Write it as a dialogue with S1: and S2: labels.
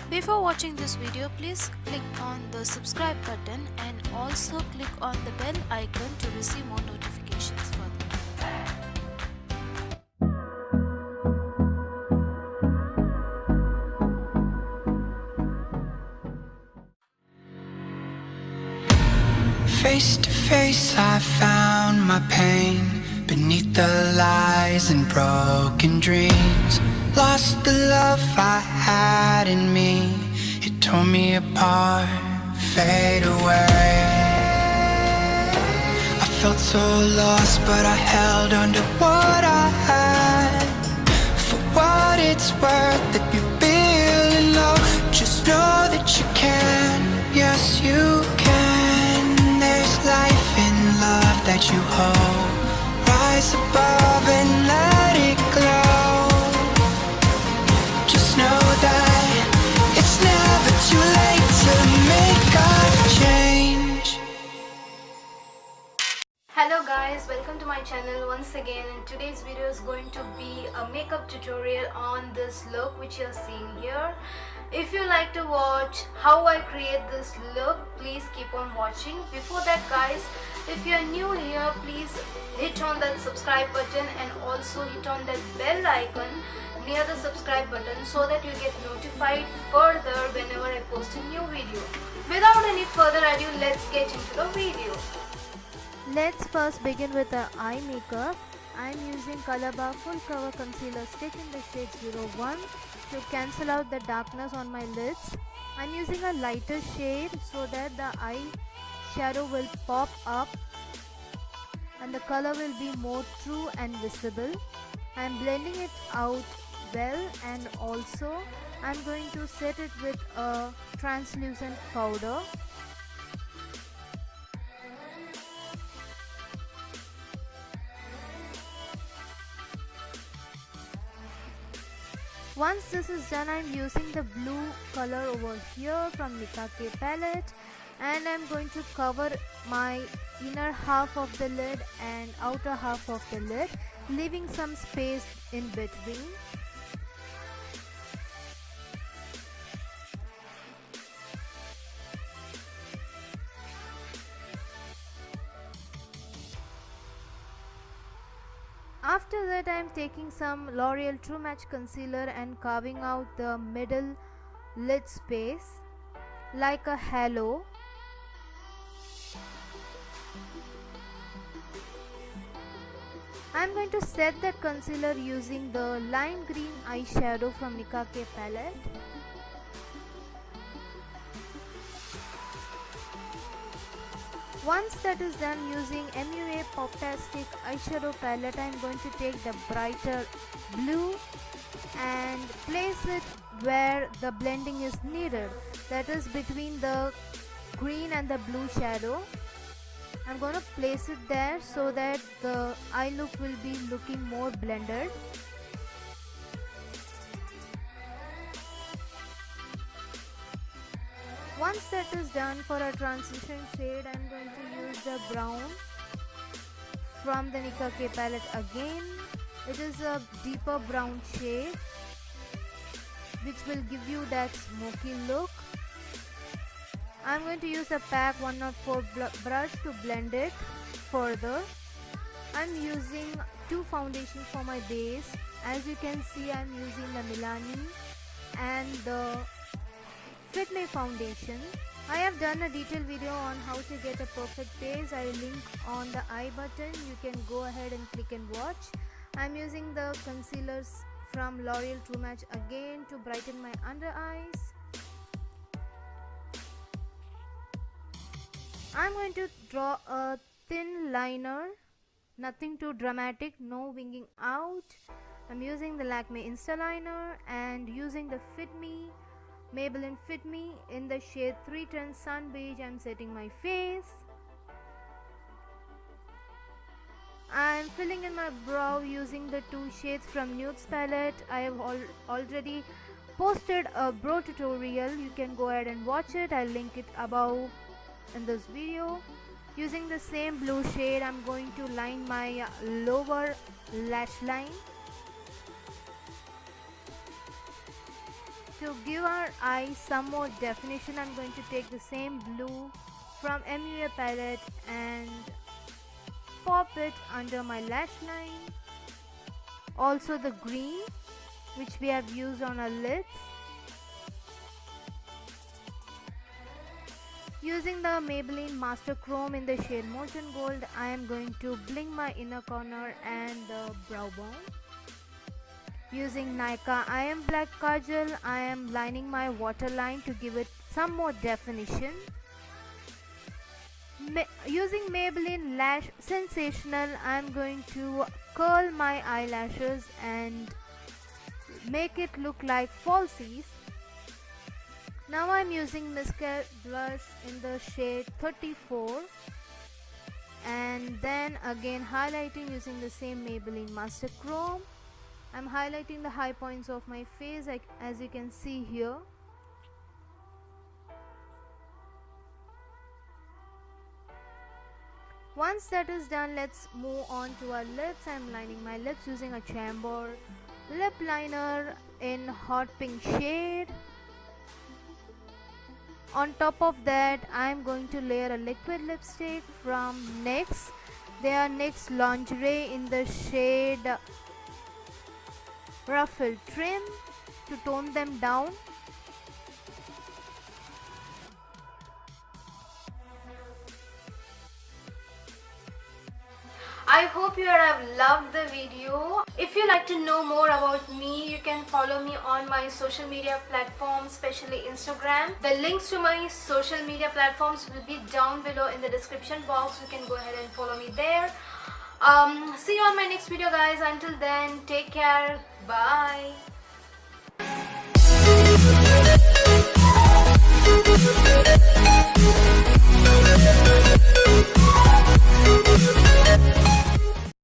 S1: Before watching this video, please click on the subscribe button and also click on the bell icon to receive more notifications further.
S2: Face to face I found my pain beneath the lies and broken dreams. Lost the love I had in me, it tore me apart, fade away. I felt so lost but I held on to what I had. For what it's worth, if you're feeling low, just know that you can, yes you can. There's life in love that you hold. Rise above and let it glow. Just know that it's never too late to make a change.
S3: Hello guys, welcome to my channel once again, and today's video is going to be a makeup tutorial on this look which you're seeing here. If you like to watch how I create this look, please keep on watching. Before that guys, if you're new here, please hit on that subscribe button and also hit on that bell icon near the subscribe button so that you get notified further whenever I post a new video. Without any further ado, let's get into the video.
S4: Let's first begin with the eye makeup. I'm using COLORBAR full cover concealer stick in the shade 01 to cancel out the darkness on my lids. I'm using a lighter shade so that the eye shadow will pop up and the color will be more true and visible. I'm blending it out well, and also I'm going to set it with a translucent powder. Once this is done, I'm using the blue color over here from NYKAA palette, and I'm going to cover my inner half of the lid and outer half of the lid, leaving some space in between. After that, I am taking some L'Oreal True Match concealer and carving out the middle lid space like a halo. I am going to set that concealer using the lime green eyeshadow from NYKAA palette. Once that is done, using MUA Poptastic eyeshadow palette, I am going to take the brighter blue and place it where the blending is needed, that is between the green and the blue shadow. I'm going to place it there so that the eye look will be looking more blended. Once that is done, for a transition shade, I'm going to use the brown from the NYKAA palette again. It is a deeper brown shade which will give you that smoky look. I'm going to use the PAC 104 brush to blend it further. I'm using two foundations for my base. As you can see, I'm using the Milani and the Fit Me foundation. I have done a detailed video on how to get a perfect base. I link on the I button. You can go ahead and click and watch. I'm using the concealers from L'Oreal True Match again to brighten my under eyes. I'm going to draw a thin liner, nothing too dramatic, no winging out. I'm using the LAKME Insta liner and using the Fit Me Maybelline Fit Me in the shade 310 Sun Beige. I'm setting my face. I'm filling in my brow using the two shades from Nudes palette. I have already posted a brow tutorial. You can go ahead and watch it. I'll link it above in this video. Using the same blue shade, I'm going to line my lower lash line. To give our eyes some more definition, I'm going to take the same blue from MUA palette and pop it under my lash line. Also the green which we have used on our lids. Using the Maybelline Master Chrome in the shade Molten Gold, I am going to bling my inner corner and the brow bone. Using NYKAA IM Black Kajal, I am lining my waterline to give it some more definition. Using Maybelline Lash Sensational, I am going to curl my eyelashes and make it look like falsies. Now I'm using mascara blush in the shade 34 and then again highlighting using the same Maybelline Master Chrome. I'm highlighting the high points of my face, as you can see here. Once that is done, let's move on to our lips. I'm lining my lips using a CHAMBOR lip liner in hot pink shade. On top of that, I'm going to layer a liquid lipstick from NYX. They are NYX Lingerie in the shade Ruffled Trim to tone them down.
S3: I hope you have loved the video. If you like to know more about me, you can follow me on my social media platforms, especially Instagram. The links to my social media platforms will be down below in the description box. You can go ahead and follow me there. See you on my next video, guys. Until then, take care. Bye.